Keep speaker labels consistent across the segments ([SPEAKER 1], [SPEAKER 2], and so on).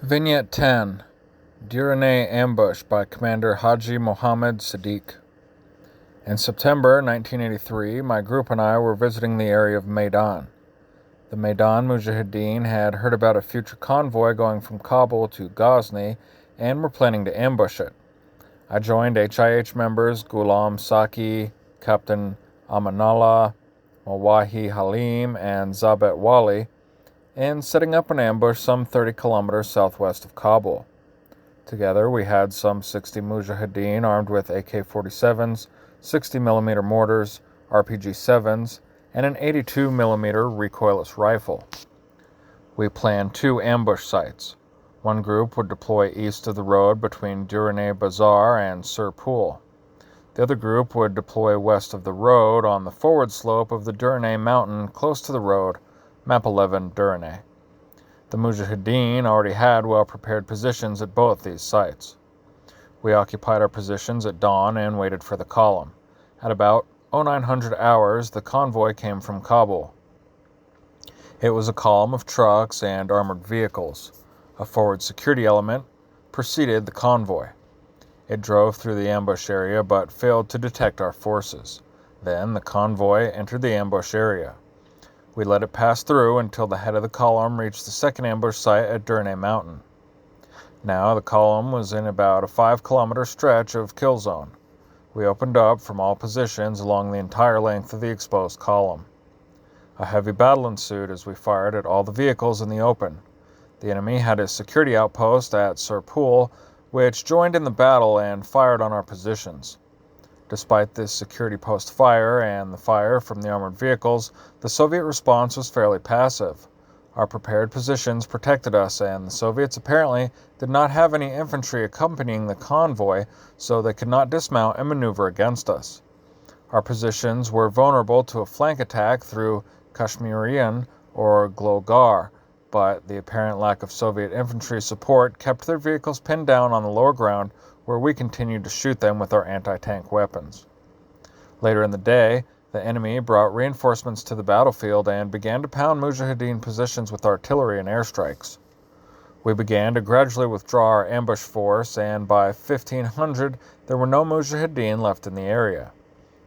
[SPEAKER 1] Vignette 10. Diranay Ambush by Commander Haji Mohammed Sadiq. In September 1983, my group and I were visiting the area of Maidan. The Maidan Mujahideen had heard about a future convoy going from Kabul to Ghazni and were planning to ambush it. I joined HIH members Ghulam Saki, Captain Amanullah, Mawahi Halim, and Zabet Wali in setting up an ambush some 30 kilometers southwest of Kabul. Together, we had some 60 Mujahideen armed with AK-47s, 60mm mortars, RPG-7s, and an 82mm recoilless rifle. We planned 2 ambush sites. One group would deploy east of the road between Diranay Bazaar and Sirpul. The other group would deploy west of the road on the forward slope of the Diranay mountain close to the road, Map 11 Diranay. The Mujahideen already had well-prepared positions at both these sites. We occupied our positions at dawn and waited for the column. At about 0900 hours, the convoy came from Kabul. It was a column of trucks and armored vehicles. A forward security element preceded the convoy. It drove through the ambush area but failed to detect our forces. Then the convoy entered the ambush area. We let it pass through until the head of the column reached the second ambush site at Diranay Mountain. Now the column was in about a 5-kilometer stretch of kill zone. We opened up from all positions along the entire length of the exposed column. A heavy battle ensued as we fired at all the vehicles in the open. The enemy had a security outpost at Sirpul, which joined in the battle and fired on our positions. Despite this security post fire and the fire from the armored vehicles, the Soviet response was fairly passive. Our prepared positions protected us, and the Soviets apparently did not have any infantry accompanying the convoy, so they could not dismount and maneuver against us. Our positions were vulnerable to a flank attack through Kashmirian or Glogar, but the apparent lack of Soviet infantry support kept their vehicles pinned down on the lower ground, where we continued to shoot them with our anti-tank weapons. Later in the day, the enemy brought reinforcements to the battlefield and began to pound Mujahideen positions with artillery and airstrikes. We began to gradually withdraw our ambush force, and by 1500 there were no Mujahideen left in the area.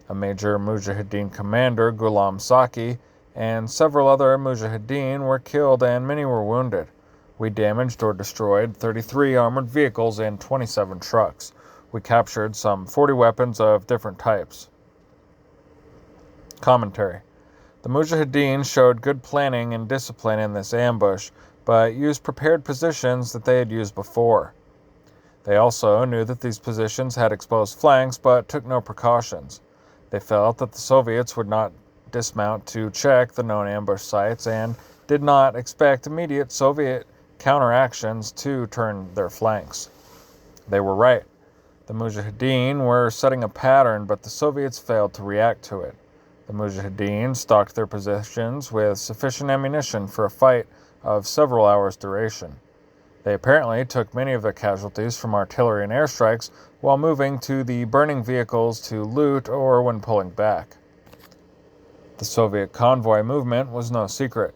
[SPEAKER 1] A major Mujahideen commander, Ghulam Saki, and several other Mujahideen were killed and many were wounded. We damaged or destroyed 33 armored vehicles and 27 trucks. We captured some 40 weapons of different types. Commentary. The Mujahideen showed good planning and discipline in this ambush, but used prepared positions that they had used before. They also knew that these positions had exposed flanks, but took no precautions. They felt that the Soviets would not dismount to check the known ambush sites and did not expect immediate Soviet counteractions to turn their flanks. They were right. The Mujahideen were setting a pattern, but the Soviets failed to react to it. The Mujahideen stocked their positions with sufficient ammunition for a fight of several hours' duration. They apparently took many of their casualties from artillery and airstrikes while moving to the burning vehicles to loot or when pulling back. The Soviet convoy movement was no secret.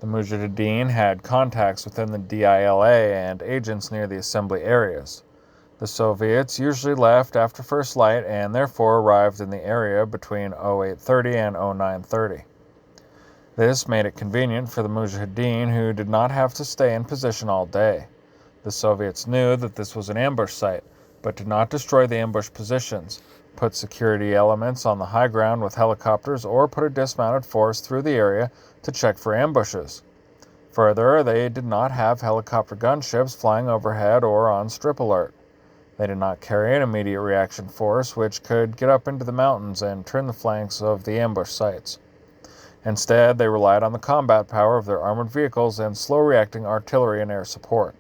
[SPEAKER 1] The Mujahideen had contacts within the DILA and agents near the assembly areas. The Soviets usually left after first light and therefore arrived in the area between 0830 and 0930. This made it convenient for the Mujahideen, who did not have to stay in position all day. The Soviets knew that this was an ambush site, but did not destroy the ambush positions, put security elements on the high ground with helicopters, or put a dismounted force through the area to check for ambushes. Further, they did not have helicopter gunships flying overhead or on strip alert. They did not carry an immediate reaction force which could get up into the mountains and turn the flanks of the ambush sites. Instead, they relied on the combat power of their armored vehicles and slow-reacting artillery and air support.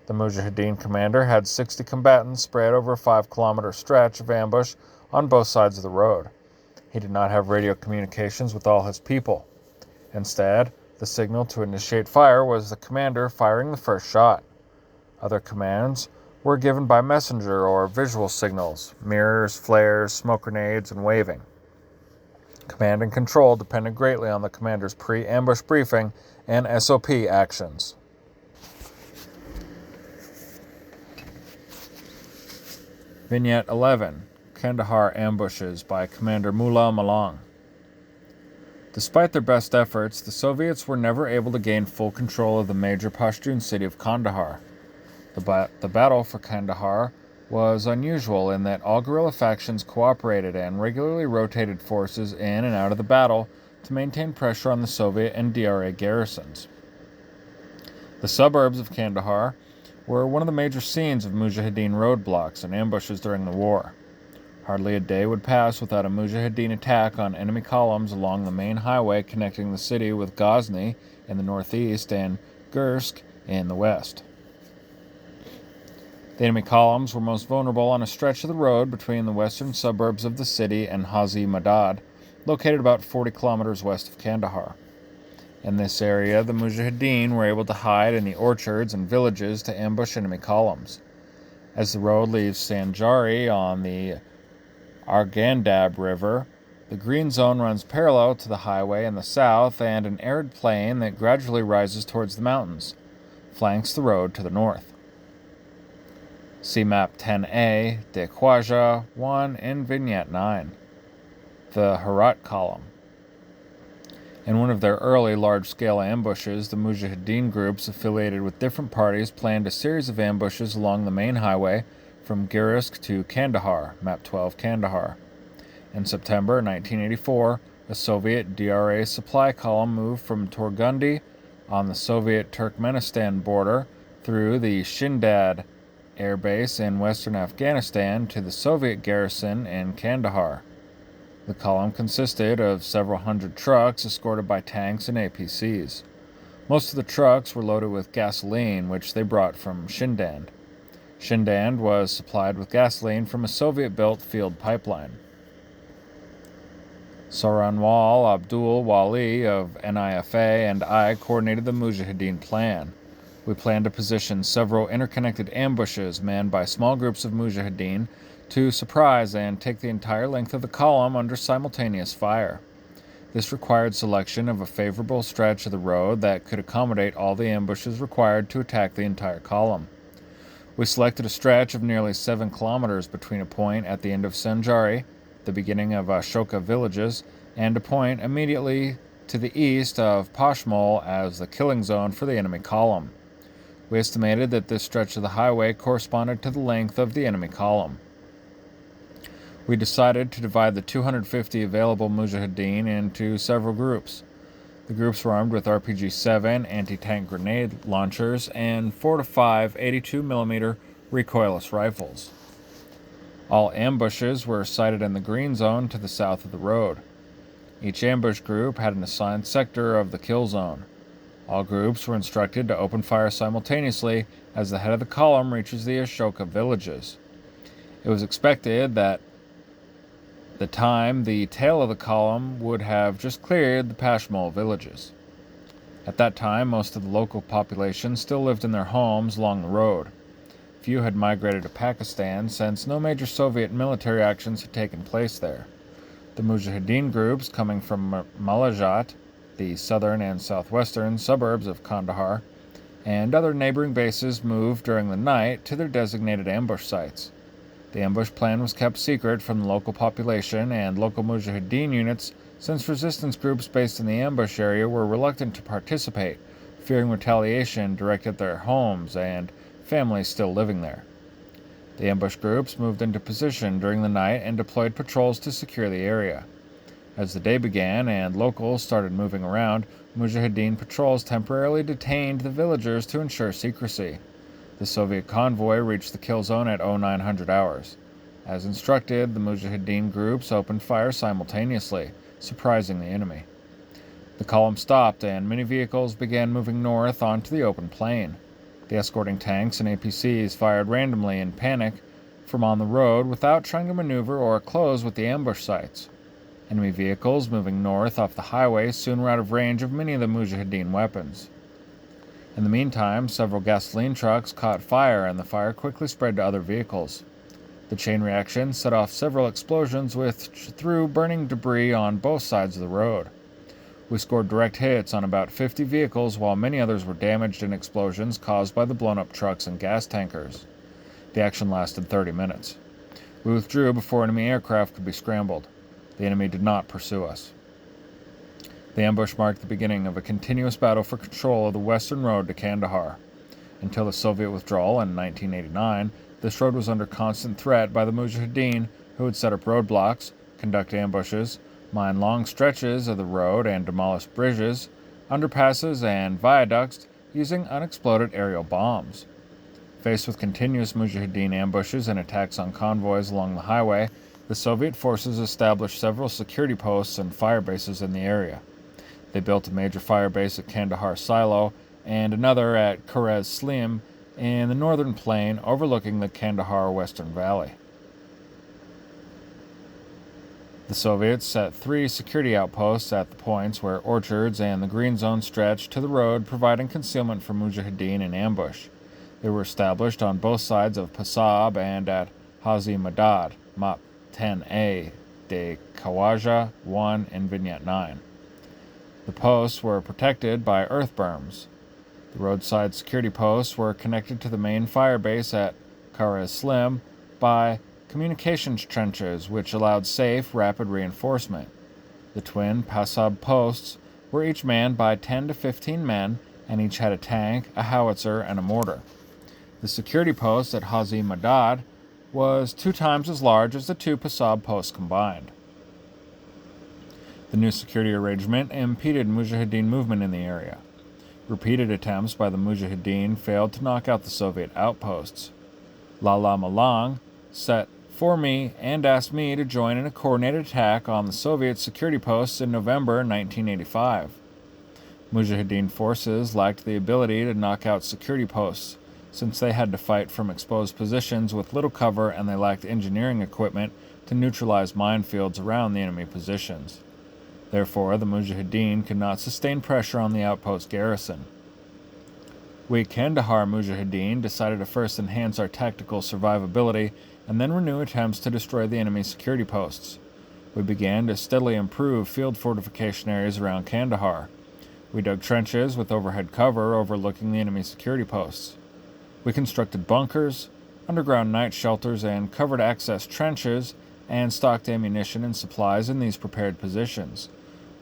[SPEAKER 1] The Mujahideen commander had 60 combatants spread over a 5-kilometer stretch of ambush on both sides of the road. He did not have radio communications with all his people. Instead, the signal to initiate fire was the commander firing the first shot. Other commands were given by messenger or visual signals, mirrors, flares, smoke grenades, and waving. Command and control depended greatly on the commander's pre-ambush briefing and SOP actions. Vignette 11. Kandahar ambushes by Commander Mullah Malang. Despite their best efforts, the Soviets were never able to gain full control of the major Pashtun city of Kandahar. The battle for Kandahar was unusual in that all guerrilla factions cooperated and regularly rotated forces in and out of the battle to maintain pressure on the Soviet and DRA garrisons. The suburbs of Kandahar were one of the major scenes of Mujahideen roadblocks and ambushes during the war. Hardly a day would pass without a Mujahideen attack on enemy columns along the main highway connecting the city with Ghazni in the northeast and Gursk in the west. The enemy columns were most vulnerable on a stretch of the road between the western suburbs of the city and Hazi Madad, located about 40 kilometers west of Kandahar. In this area, the Mujahideen were able to hide in the orchards and villages to ambush enemy columns. As the road leaves Sanjari on the Arghandab River, the green zone runs parallel to the highway in the south, and an arid plain that gradually rises towards the mountains flanks the road to the north. See Map 10A, de Khwaja 1 in Vignette 9. The Herat Column. In one of their early large-scale ambushes, the Mujahideen groups affiliated with different parties planned a series of ambushes along the main highway from Gursk to Kandahar, Map 12 Kandahar. In September 1984, a Soviet DRA supply column moved from Torgundi on the Soviet-Turkmenistan border through the Shindad Air Base in western Afghanistan to the Soviet garrison in Kandahar. The column consisted of several hundred trucks escorted by tanks and APCs. Most of the trucks were loaded with gasoline, which they brought from Shindand. Shindand was supplied with gasoline from a Soviet-built field pipeline. Saranwal Abdul Wali of NIFA and I coordinated the Mujahideen plan. We planned to position several interconnected ambushes manned by small groups of Mujahideen to surprise and take the entire length of the column under simultaneous fire. This required selection of a favorable stretch of the road that could accommodate all the ambushes required to attack the entire column. We selected a stretch of nearly 7 kilometers between a point at the end of Sanjari, the beginning of Ashoka villages, and a point immediately to the east of Pashmol as the killing zone for the enemy column. We estimated that this stretch of the highway corresponded to the length of the enemy column. We decided to divide the 250 available Mujahideen into several groups. The groups were armed with RPG-7 anti-tank grenade launchers and 4 to 5 82mm recoilless rifles. All ambushes were sited in the green zone to the south of the road. Each ambush group had an assigned sector of the kill zone. All groups were instructed to open fire simultaneously as the head of the column reaches the Ashoka villages. It was expected that the time the tail of the column would have just cleared the Pashmol villages. At that time, most of the local population still lived in their homes along the road. Few had migrated to Pakistan since no major Soviet military actions had taken place there. The Mujahideen groups coming from Malajat, the southern and southwestern suburbs of Kandahar, and other neighboring bases moved during the night to their designated ambush sites. The ambush plan was kept secret from the local population and local Mujahideen units since resistance groups based in the ambush area were reluctant to participate, fearing retaliation directed at their homes and families still living there. The ambush groups moved into position during the night and deployed patrols to secure the area. As the day began and locals started moving around, Mujahideen patrols temporarily detained the villagers to ensure secrecy. The Soviet convoy reached the kill zone at 0900 hours. As instructed, the Mujahideen groups opened fire simultaneously, surprising the enemy. The column stopped and many vehicles began moving north onto the open plain. The escorting tanks and APCs fired randomly in panic from on the road without trying to maneuver or close with the ambush sites. Enemy vehicles moving north off the highway soon were out of range of many of the Mujahideen weapons. In the meantime, several gasoline trucks caught fire and the fire quickly spread to other vehicles. The chain reaction set off several explosions which threw burning debris on both sides of the road. We scored direct hits on about 50 vehicles while many others were damaged in explosions caused by the blown-up trucks and gas tankers. The action lasted 30 minutes. We withdrew before enemy aircraft could be scrambled. The enemy did not pursue us. The ambush marked the beginning of a continuous battle for control of the western road to Kandahar. Until the Soviet withdrawal in 1989, this road was under constant threat by the Mujahideen, who would set up roadblocks, conduct ambushes, mine long stretches of the road, and demolish bridges, underpasses, and viaducts using unexploded aerial bombs. Faced with continuous Mujahideen ambushes and attacks on convoys along the highway, the Soviet forces established several security posts and fire bases in the area. They built a major fire base at Kandahar Silo and another at Kurez Slim in the northern plain overlooking the Kandahar Western Valley. The Soviets set 3 security outposts at the points where orchards and the green zone stretched to the road, providing concealment for Mujahideen in ambush. They were established on both sides of Pasab and at Hazi Madad, Map 10A, de Khawaja 1 and Vignette 9. The posts were protected by earth berms. The roadside security posts were connected to the main fire base at Kurez Slim by communications trenches, which allowed safe, rapid reinforcement. The twin Pasab posts were each manned by 10 to 15 men, and each had a tank, a howitzer, and a mortar. The security post at Hazi Madad was 2 times as large as the 2 Pasab posts combined. The new security arrangement impeded Mujahideen movement in the area. Repeated attempts by the Mujahideen failed to knock out the Soviet outposts. Lala Malang set for me and asked me to join in a coordinated attack on the Soviet security posts in November 1985. Mujahideen forces lacked the ability to knock out security posts, since they had to fight from exposed positions with little cover and they lacked engineering equipment to neutralize minefields around the enemy positions. Therefore, the Mujahideen could not sustain pressure on the outpost garrison. We Kandahar Mujahideen decided to first enhance our tactical survivability and then renew attempts to destroy the enemy security posts. We began to steadily improve field fortification areas around Kandahar. We dug trenches with overhead cover overlooking the enemy security posts. We constructed bunkers, underground night shelters, and covered access trenches, and stocked ammunition and supplies in these prepared positions.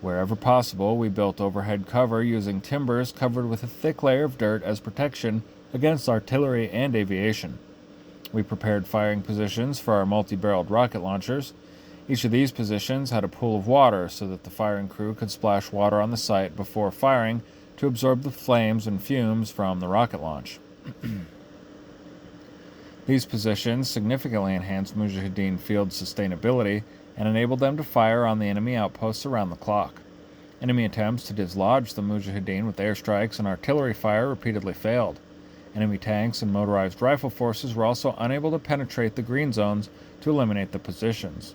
[SPEAKER 1] Wherever possible, we built overhead cover using timbers covered with a thick layer of dirt as protection against artillery and aviation. We prepared firing positions for our multi-barreled rocket launchers. Each of these positions had a pool of water so that the firing crew could splash water on the site before firing to absorb the flames and fumes from the rocket launch. These positions significantly enhanced Mujahideen field sustainability and enabled them to fire on the enemy outposts around the clock. Enemy attempts to dislodge the Mujahideen with airstrikes and artillery fire repeatedly failed. Enemy tanks and motorized rifle forces were also unable to penetrate the green zones to eliminate the positions.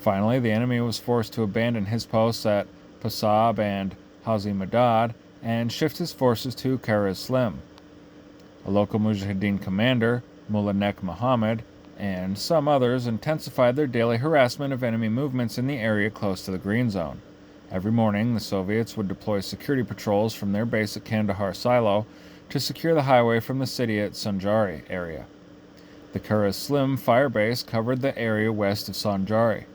[SPEAKER 1] Finally, the enemy was forced to abandon his posts at Pasab and Hazi Madad and shift his forces to Kurez Slim. A local Mujahideen commander, Mullah Nek Muhammad, and some others intensified their daily harassment of enemy movements in the area close to the green zone. Every morning, the Soviets would deploy security patrols from their base at Kandahar Silo to secure the highway from the city at Sanjari area. The Kurez Slim fire base covered the area west of Sanjari.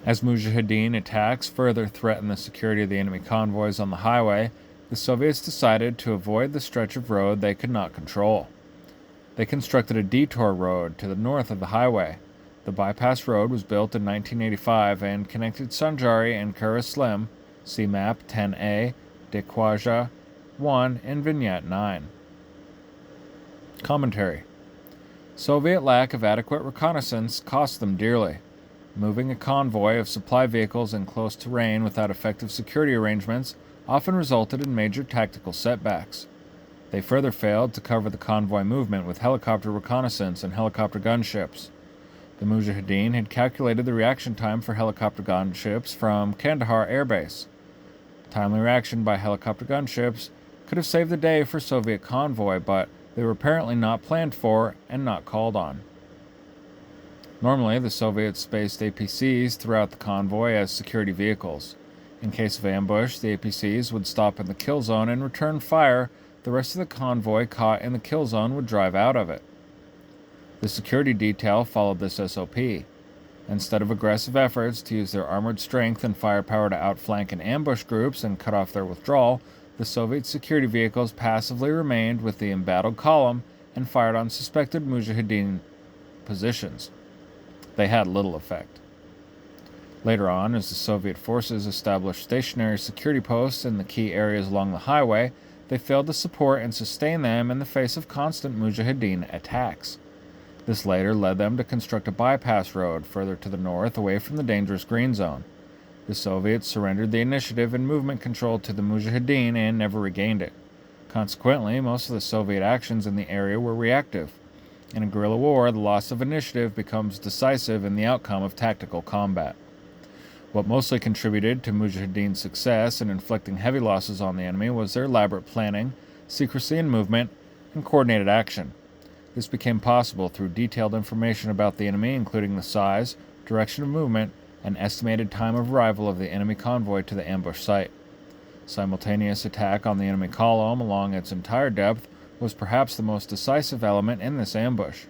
[SPEAKER 1] As Mujahideen attacks further threatened the security of the enemy convoys on the highway, the Soviets decided to avoid the stretch of road they could not control. They constructed a detour road to the north of the highway. The bypass road was built in 1985 and connected Sanjari and Kurez Slim, see map 10A, de Khawaja 1 and Vignette 9. Commentary. Soviet lack of adequate reconnaissance cost them dearly. Moving a convoy of supply vehicles in close terrain without effective security arrangements often resulted in major tactical setbacks. They further failed to cover the convoy movement with helicopter reconnaissance and helicopter gunships. The Mujahideen had calculated the reaction time for helicopter gunships from Kandahar Air Base. Timely reaction by helicopter gunships could have saved the day for Soviet convoy, but they were apparently not planned for and not called on. Normally, the Soviets spaced APCs throughout the convoy as security vehicles. In case of ambush, the APCs would stop in the kill zone and return fire the rest of the convoy caught in the kill zone would drive out of it. The security detail followed this SOP. Instead of aggressive efforts to use their armored strength and firepower to outflank and ambush groups and cut off their withdrawal, the Soviet security vehicles passively remained with the embattled column and fired on suspected Mujahideen positions. They had little effect. Later on, as the Soviet forces established stationary security posts in the key areas along the highway, they failed to support and sustain them in the face of constant Mujahideen attacks. This later led them to construct a bypass road further to the north away from the dangerous green zone. The Soviets surrendered the initiative and movement control to the Mujahideen and never regained it. Consequently, most of the Soviet actions in the area were reactive. In a guerrilla war, the loss of initiative becomes decisive in the outcome of tactical combat. What mostly contributed to Mujahideen's success in inflicting heavy losses on the enemy was their elaborate planning, secrecy in movement, and coordinated action. This became possible through detailed information about the enemy, including the size, direction of movement, and estimated time of arrival of the enemy convoy to the ambush site. Simultaneous attack on the enemy column along its entire depth was perhaps the most decisive element in this ambush.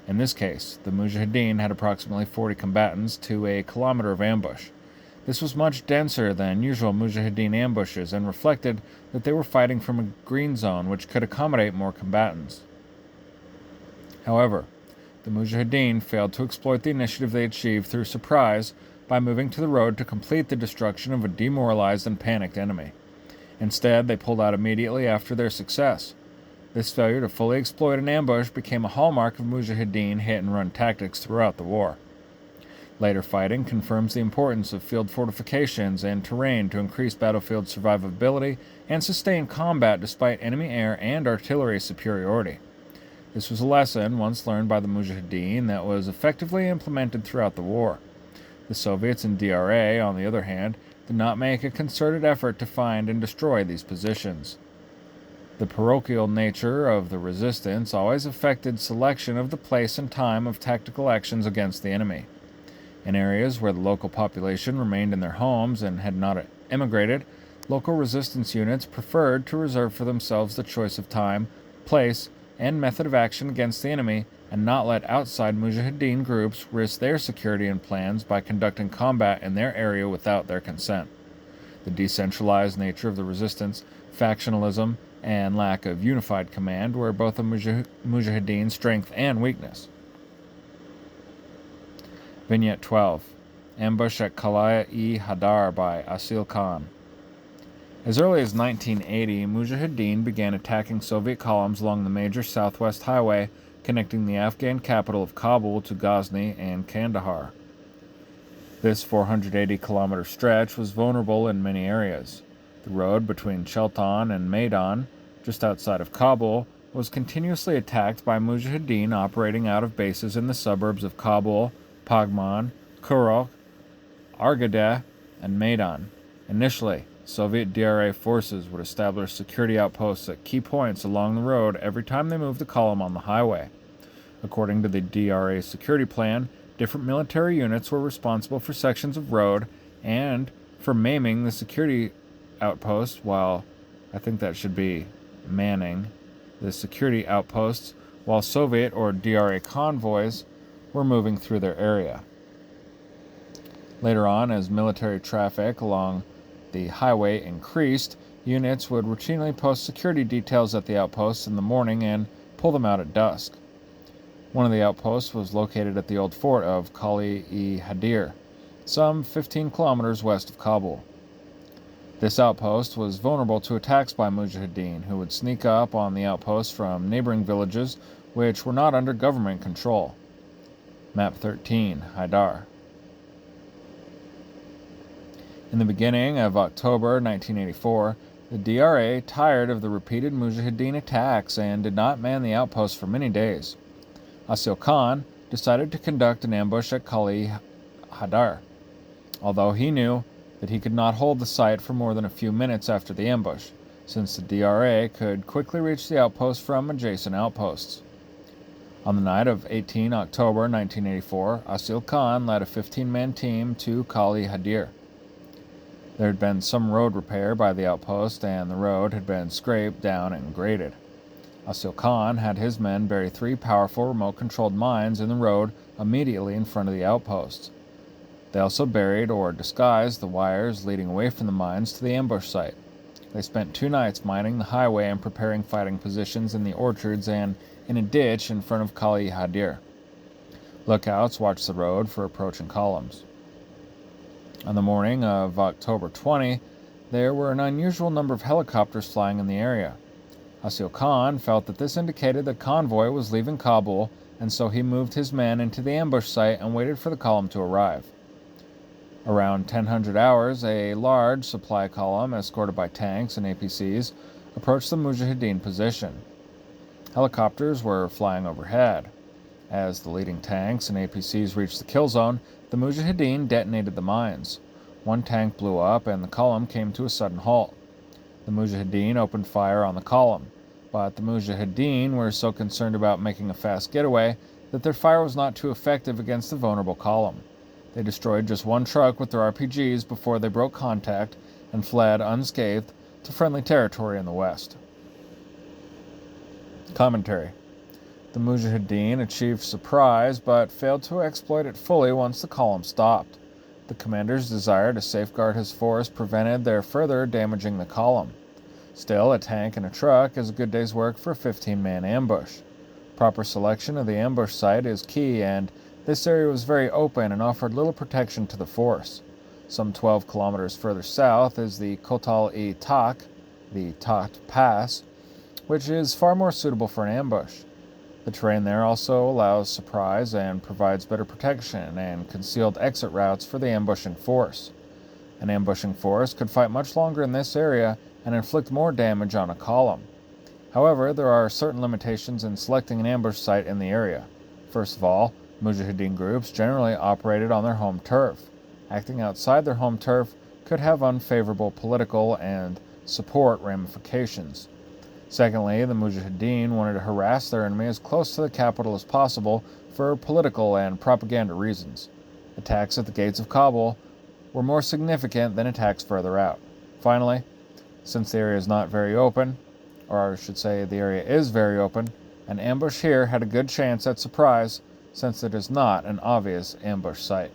[SPEAKER 1] In this case, the Mujahideen had approximately 40 combatants to a kilometer of ambush. This was much denser than usual Mujahideen ambushes and reflected that they were fighting from a green zone which could accommodate more combatants. However, the Mujahideen failed to exploit the initiative they achieved through surprise by moving to the road to complete the destruction of a demoralized and panicked enemy. Instead, they pulled out immediately after their success. This failure to fully exploit an ambush became a hallmark of Mujahideen hit-and-run tactics throughout the war. Later fighting confirms the importance of field fortifications and terrain to increase battlefield survivability and sustain combat despite enemy air and artillery superiority. This was a lesson once learned by the Mujahideen that was effectively implemented throughout the war. The Soviets and DRA, on the other hand, did not make a concerted effort to find and destroy these positions. The parochial nature of the resistance always affected selection of the place and time of tactical actions against the enemy. In areas where the local population remained in their homes and had not emigrated, local resistance units preferred to reserve for themselves the choice of time, place, and method of action against the enemy, and not let outside Mujahideen groups risk their security and plans by conducting combat in their area without their consent. The decentralized nature of the resistance, factionalism, and lack of unified command were both a Mujahideen strength and weakness. Vignette 12. Ambush at Qal'a-e-Hadar by Asil Khan. As early as 1980, Mujahideen began attacking Soviet columns along the major southwest highway connecting the Afghan capital of Kabul to Ghazni and Kandahar. This 480-kilometer stretch was vulnerable in many areas. The road between Cheltan and Maidan, just outside of Kabul, was continuously attacked by Mujahideen operating out of bases in the suburbs of Kabul, Paghman, Kurok, Argadeh, and Maidan. Initially, Soviet DRA forces would establish security outposts at key points along the road every time they moved the column on the highway. According to the DRA security plan, different military units were responsible for sections of road and for maiming the security outposts, while I think that should be manning the security outposts, while Soviet or DRA convoys were moving through their area. Later on, as military traffic along the highway increased, units would routinely post security details at the outposts in the morning and pull them out at dusk. One of the outposts was located at the old fort of Qal'a-e-Hadir, some 15 kilometers west of Kabul. This outpost was vulnerable to attacks by Mujahideen, who would sneak up on the outpost from neighboring villages which were not under government control. Map 13, Haidar. In the beginning of October 1984, the DRA tired of the repeated Mujahideen attacks and did not man the outpost for many days. Asil Khan decided to conduct an ambush at Qal'a-e-Hadar, although he knew that he could not hold the site for more than a few minutes after the ambush, since the DRA could quickly reach the outpost from adjacent outposts. On the night of 18 October 1984, Asil Khan led a 15-man team to Qal'a-e-Hadir. There had been some road repair by the outpost, and the road had been scraped down and graded. Asil Khan had his men bury 3 powerful remote-controlled mines in the road immediately in front of the outposts. They also buried or disguised the wires leading away from the mines to the ambush site. They spent 2 nights mining the highway and preparing fighting positions in the orchards and in a ditch in front of Kali Hadir. Lookouts watched the road for approaching columns. On the morning of October 20, there were an unusual number of helicopters flying in the area. Asil Khan felt that this indicated that convoy was leaving Kabul, and so he moved his men into the ambush site and waited for the column to arrive. Around 1000 hours, a large supply column, escorted by tanks and APCs, approached the Mujahideen position. Helicopters were flying overhead. As the leading tanks and APCs reached the kill zone, the Mujahideen detonated the mines. 1 tank blew up and the column came to a sudden halt. The Mujahideen opened fire on the column, but the Mujahideen were so concerned about making a fast getaway that their fire was not too effective against the vulnerable column. They destroyed just 1 truck with their RPGs before they broke contact and fled unscathed to friendly territory in the west. Commentary. The Mujahideen achieved surprise, but failed to exploit it fully once the column stopped. The commander's desire to safeguard his force prevented their further damaging the column. Still, a tank and a truck is a good day's work for a 15-man ambush. Proper selection of the ambush site is key, and this area was very open and offered little protection to the force. Some 12 kilometers further south is the Kotal-e-Tak, the Takht Pass, which is far more suitable for an ambush. The terrain there also allows surprise and provides better protection and concealed exit routes for the ambushing force. An ambushing force could fight much longer in this area and inflict more damage on a column. However, there are certain limitations in selecting an ambush site in the area. First of all, Mujahideen groups generally operated on their home turf. Acting outside their home turf could have unfavorable political and support ramifications. Secondly, the Mujahideen wanted to harass their enemy as close to the capital as possible for political and propaganda reasons. Attacks at the gates of Kabul were more significant than attacks further out. Finally, since the area is not very open, or I should say the area is very open, an ambush here had a good chance at surprise, since it is not an obvious ambush site.